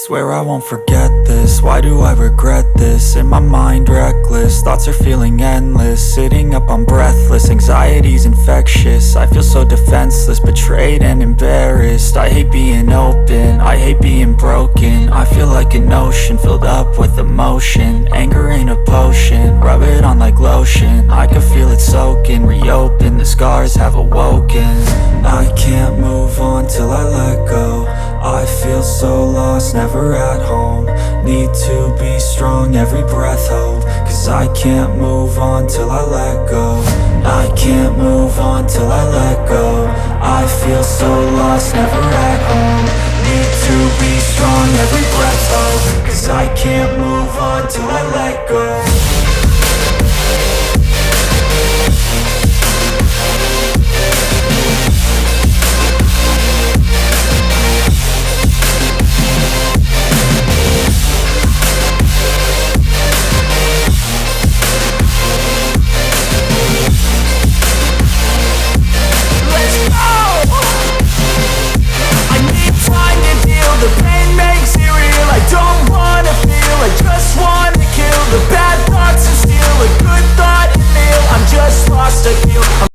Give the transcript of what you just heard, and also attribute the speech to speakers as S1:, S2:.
S1: Swear I won't forget this, why do I regret this? In my mind reckless, thoughts are feeling endless. Sitting up, I'm breathless, anxiety's infectious. I feel so defenseless, betrayed and embarrassed. I hate being open, I hate being broken. I feel like an ocean filled up with emotion. Anger ain't a potion, rub it on like lotion. I can feel it soaking, reopen, the scars have awoken. I can't move on till I let go. I feel so lost, never at home. Need to be strong, every breath hope. Cause I can't move on till I let go. I can't move on till I let go. I feel so lost, never at home. Need to be strong, every breath hope. Cause I can't move on till I let go.